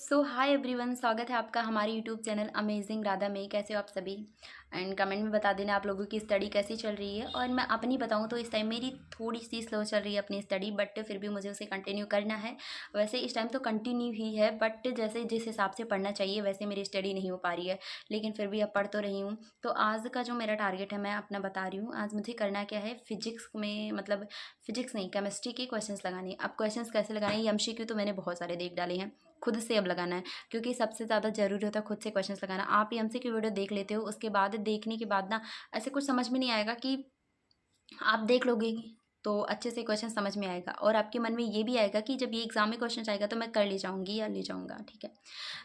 सो hi everyone, स्वागत है आपका हमारे यूट्यूब चैनल अमेजिंग राधा में। कैसे हो आप सभी? एंड कमेंट में बता देना आप लोगों की स्टडी कैसी चल रही है। और मैं अपनी बताऊं तो इस टाइम मेरी थोड़ी सी स्लो चल रही है अपनी स्टडी, बट फिर भी मुझे उसे कंटिन्यू करना है। वैसे इस टाइम तो कंटिन्यू ही है, बट जैसे जिस हिसाब से पढ़ना चाहिए वैसे मेरी स्टडी नहीं हो पा रही है, लेकिन फिर भी अब पढ़ तो रही हूँ। तो आज का जो मेरा टारगेट है मैं अपना बता रही हूँ। आज मुझे करना क्या है, फिजिक्स में मतलब फिजिक्स नहीं, केमिस्ट्री के क्वेश्चंस लगाने हैं। अब क्वेश्चंस कैसे लगाने हैं, एमसीक्यू तो मैंने बहुत सारे देख डाले हैं, खुद से अब लगाना है, क्योंकि सबसे ज़्यादा ज़रूरी होता है खुद से क्वेश्चंस लगाना। आप एमसीक्यू वीडियो देख लेते हो, उसके बाद देखने के बाद ना ऐसे कुछ समझ में नहीं आएगा कि आप देख लोगे तो अच्छे से क्वेश्चन समझ में आएगा, और आपके मन में ये भी आएगा कि जब ये एग्जाम में क्वेश्चन आएगा तो मैं कर ले जाऊंगी या ले जाऊंगा। ठीक है,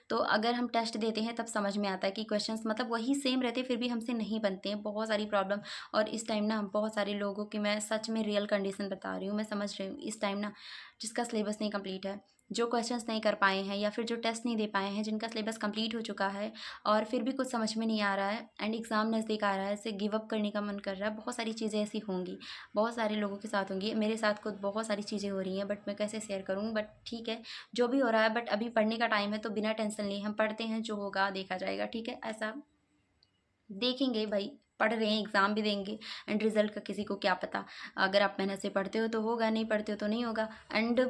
तो अगर हम टेस्ट देते हैं तब समझ में आता है कि क्वेश्चंस मतलब वही सेम रहते फिर भी हमसे नहीं बनते हैं, बहुत सारी प्रॉब्लम। और इस टाइम ना हम बहुत सारे लोगों की, मैं सच में रियल कंडीशन बता रही हूँ, मैं समझ रही हूँ इस टाइम ना जिसका सिलेबस नहीं कंप्लीट है, जो क्वेश्चंस नहीं कर पाए हैं या फिर जो टेस्ट नहीं दे पाए हैं, जिनका सिलेबस कंप्लीट हो चुका है और फिर भी कुछ समझ में नहीं आ रहा है एंड एग्ज़ाम नज़दीक आ रहा है, इसे गिव अप करने का मन कर रहा है। बहुत सारी चीज़ें ऐसी होंगी, बहुत सारे लोगों के साथ होंगी, मेरे साथ खुद बहुत सारी चीज़ें हो रही हैं, बट मैं कैसे शेयर करूँ। बट ठीक है, जो भी हो रहा है, बट अभी पढ़ने का टाइम है तो बिना टेंशन लिए हम पढ़ते हैं, जो होगा देखा जाएगा। ठीक है, ऐसा देखेंगे भाई, पढ़ रहे हैं, एग्ज़ाम भी देंगे एंड रिजल्ट का किसी को क्या पता। अगर आप मेहनत से पढ़ते हो तो होगा, नहीं पढ़ते हो तो नहीं होगा। एंड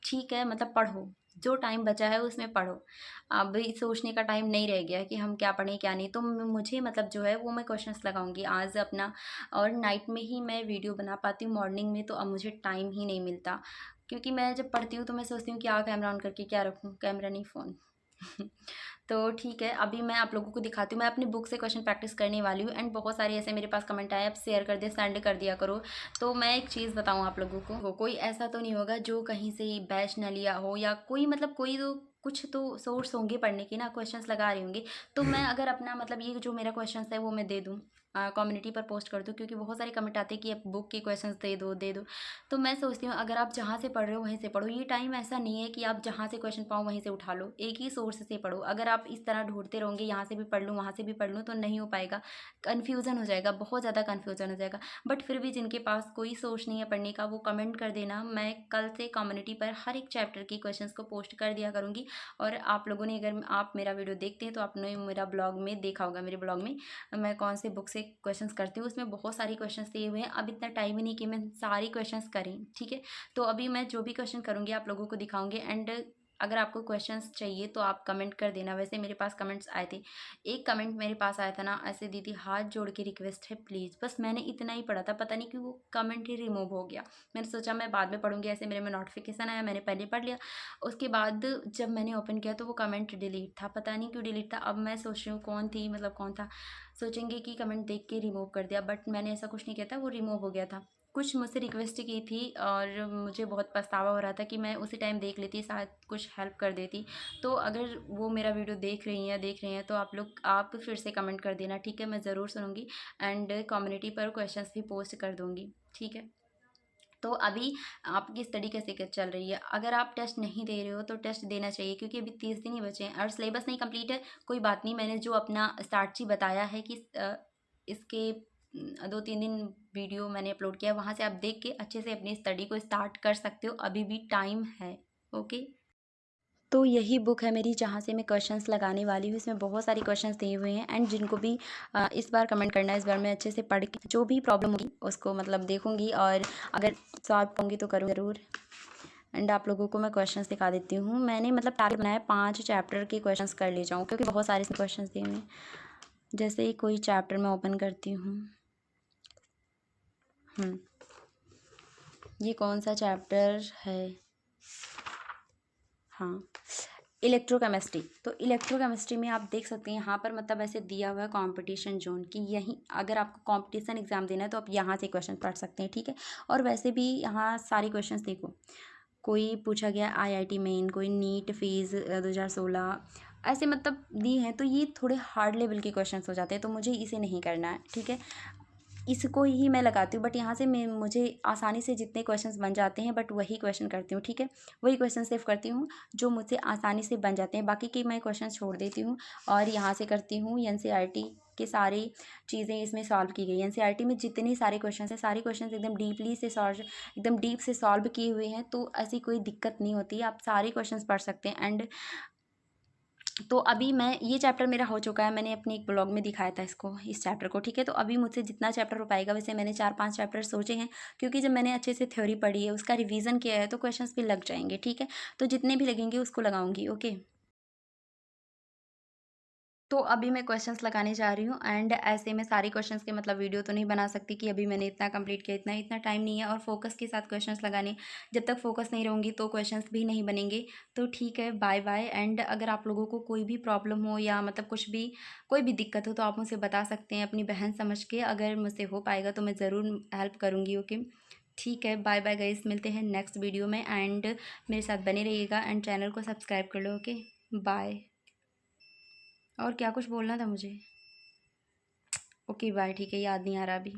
ठीक है, मतलब पढ़ो, जो टाइम बचा है उसमें पढ़ो। अब इस सोचने का टाइम नहीं रह गया कि हम क्या पढ़ें क्या नहीं। तो मुझे मतलब जो है वो मैं क्वेश्चंस लगाऊंगी आज अपना, और नाइट में ही मैं वीडियो बना पाती हूँ, मॉर्निंग में तो अब मुझे टाइम ही नहीं मिलता। क्योंकि मैं जब पढ़ती हूँ तो मैं सोचती हूँ क्या कैमरा ऑन करके क्या रखूँ, कैमरा नहीं, फ़ोन। तो ठीक है, अभी मैं आप लोगों को दिखाती हूँ, मैं अपनी बुक से क्वेश्चन प्रैक्टिस करने वाली हूँ। एंड बहुत सारे ऐसे मेरे पास कमेंट आए, आप शेयर कर दे, सेंड कर दिया करो। तो मैं एक चीज़ बताऊँ आप लोगों को, कोई ऐसा तो नहीं होगा जो कहीं से बैच न लिया हो, या कोई मतलब कोई तो कुछ तो सोर्स होंगे पढ़ने के ना, क्वेश्चंस लगा रहे होंगे। तो मैं अगर अपना मतलब ये जो मेरा क्वेश्चंस है वो मैं दे दूँ, कम्युनिटी पर पोस्ट कर दूँ, क्योंकि बहुत सारे कमेंट आते हैं कि आप बुक के क्वेश्चंस दे दो दे दो। तो मैं सोचती हूँ अगर आप जहाँ से पढ़ रहे हो वहीं से पढ़ो। ये टाइम ऐसा नहीं है कि आप जहाँ से क्वेश्चन पाओ वहीं से उठा लो, एक ही सोर्स से पढ़ो। अगर आप इस तरह ढूंढते रहोगे यहाँ से भी पढ़ लूँ वहाँ से भी पढ़ लूँ तो नहीं हो पाएगा, कन्फ्यूज़न हो जाएगा, बहुत ज़्यादा कन्फ्यूज़न हो जाएगा। बट फिर भी जिनके पास कोई सोर्स नहीं है पढ़ने का वो कमेंट कर देना, मैं कल से कम्युनिटी पर हर एक चैप्टर की क्वेश्चन को पोस्ट कर दिया करूँगी। और आप लोगों ने, अगर आप मेरा वीडियो देखते हैं तो आपने मेरा ब्लॉग में देखा होगा, मेरे ब्लॉग में मैं कौन से बुक से क्वेश्चंस करती हूँ, उसमें बहुत सारी क्वेश्चंस दिए हुए हैं। अब इतना टाइम ही नहीं कि मैं सारी क्वेश्चंस करें। ठीक है, तो अभी मैं जो भी क्वेश्चन करूँगी आप लोगों को दिखाऊंगी। एंड अगर आपको क्वेश्चंस चाहिए तो आप कमेंट कर देना। वैसे मेरे पास कमेंट्स आए थे, एक कमेंट मेरे पास आया था ना, ऐसे दीदी हाथ जोड़ के रिक्वेस्ट है प्लीज़, बस मैंने इतना ही पढ़ा था, पता नहीं क्यों वो कमेंट ही रिमूव हो गया। मैंने सोचा मैं बाद में पढ़ूंगी, ऐसे मेरे में नोटिफिकेशन आया, मैंने पहले पढ़ लिया। उसके बाद जब मैंने ओपन किया तो वो कमेंट डिलीट था, पता नहीं क्यों डिलीट था। अब मैं सोच रही हूँ कौन थी, मतलब कौन था, सोचेंगे कि कमेंट देख के रिमूव कर दिया, बट मैंने ऐसा कुछ नहीं किया था, वो रिमूव हो गया था। कुछ मुझसे रिक्वेस्ट की थी और मुझे बहुत पछतावा हो रहा था कि मैं उसी टाइम देख लेती, शायद कुछ हेल्प कर देती। तो अगर वो मेरा वीडियो देख रही हैं तो आप लोग आप फिर से कमेंट कर देना। ठीक है, मैं ज़रूर सुनूंगी एंड कम्युनिटी पर क्वेश्चंस भी पोस्ट कर दूंगी। ठीक है, तो अभी आपकी स्टडी कैसे चल रही है? अगर आप टेस्ट नहीं दे रहे हो तो टेस्ट देना चाहिए, क्योंकि अभी 30 दिन ही बचे हैं और सिलेबस नहीं कंप्लीट है। कोई बात नहीं, मैंने जो अपना स्ट्रैटेजी बताया है कि इसके 2-3 दिन वीडियो मैंने अपलोड किया, वहाँ से आप देख के अच्छे से अपनी स्टडी को स्टार्ट कर सकते हो, अभी भी टाइम है। ओके, तो यही बुक है मेरी जहाँ से मैं क्वेश्चंस लगाने वाली हूँ। इसमें बहुत सारे क्वेश्चंस दिए हुए हैं एंड जिनको भी इस बार कमेंट करना है, इस बार मैं अच्छे से पढ़ के जो भी प्रॉब्लम होगी उसको मतलब देखूंगी, और अगर सॉल्व होंगी तो करूँ ज़रूर। एंड आप लोगों को मैं क्वेश्चंस दिखा देती हूँ। मैंने मतलब टारगेट बनाया 5 चैप्टर के क्वेश्चंस कर ले जाऊँ, क्योंकि बहुत सारे क्वेश्चंस दिए हुए हैं। जैसे ही कोई चैप्टर मैं ओपन करती हूँ, ये कौन सा चैप्टर है? हाँ, इलेक्ट्रोकेमिस्ट्री। तो इलेक्ट्रोकेमिस्ट्री में आप देख सकते हैं यहाँ पर मतलब ऐसे दिया हुआ है कंपटीशन जोन कि यहीं अगर आपको कंपटीशन एग्जाम देना है तो आप यहाँ से क्वेश्चन पढ़ सकते हैं। ठीक है, और वैसे भी यहाँ सारे क्वेश्चंस देखो, कोई पूछा गया आईआईटी मेन, कोई नीट फीस 2016, ऐसे मतलब दी हैं। तो ये थोड़े हार्ड लेवल के क्वेश्चंस हो जाते हैं, तो मुझे इसे नहीं करना है। ठीक है, इसको ही मैं लगाती हूँ, बट यहाँ से मैं मुझे आसानी से जितने क्वेश्चंस बन जाते हैं, बट वही क्वेश्चन करती हूँ। ठीक है, वही क्वेश्चन सेव करती हूँ जो मुझसे आसानी से बन जाते हैं, बाकी के मैं क्वेश्चन छोड़ देती हूँ। और यहाँ से करती हूँ एनसीईआरटी के सारी चीज़ें इसमें सॉल्व की गई है। एनसीईआरटी में जितने सारे क्वेश्चन हैं, सारे क्वेश्चन एकदम डीपली से सॉल्व, एकदम डीप से सॉल्व किए हुए हैं, तो ऐसी कोई दिक्कत नहीं होती, आप सारे क्वेश्चन पढ़ सकते हैं। एंड तो अभी मैं ये चैप्टर मेरा हो चुका है, मैंने अपने एक ब्लॉग में दिखाया था इसको, इस चैप्टर को, ठीक है। तो अभी मुझसे जितना चैप्टर हो पाएगा, वैसे मैंने 4-5 चैप्टर सोचे हैं, क्योंकि जब मैंने अच्छे से थ्योरी पढ़ी है, उसका रिवीजन किया है, तो क्वेश्चंस भी लग जाएंगे, ठीक है। तो जितने भी लगेंगे उसको लगाऊंगी, ओके। तो अभी मैं क्वेश्चंस लगाने जा रही हूँ, एंड ऐसे में सारे क्वेश्चंस के मतलब वीडियो तो नहीं बना सकती कि अभी मैंने इतना कंप्लीट किया, इतना इतना टाइम नहीं है, और फोकस के साथ क्वेश्चंस लगाने, जब तक फोकस नहीं रहूँगी तो क्वेश्चंस भी नहीं बनेंगे। तो ठीक है, बाय बाय। एंड अगर आप लोगों को कोई भी प्रॉब्लम हो या मतलब कुछ भी, कोई भी दिक्कत हो, तो आप मुझसे बता सकते हैं अपनी बहन समझ के। अगर मुझसे हो पाएगा तो मैं ज़रूर हेल्प करूँगी, ओके। ठीक है, बाय बाय गाइस, मिलते हैं नेक्स्ट वीडियो में, एंड मेरे साथ बने रहिएगा, एंड चैनल को सब्सक्राइब कर लो, ओके। बाय। और क्या कुछ बोलना था मुझे? ओके बाय, ठीक है, याद नहीं आ रहा अभी।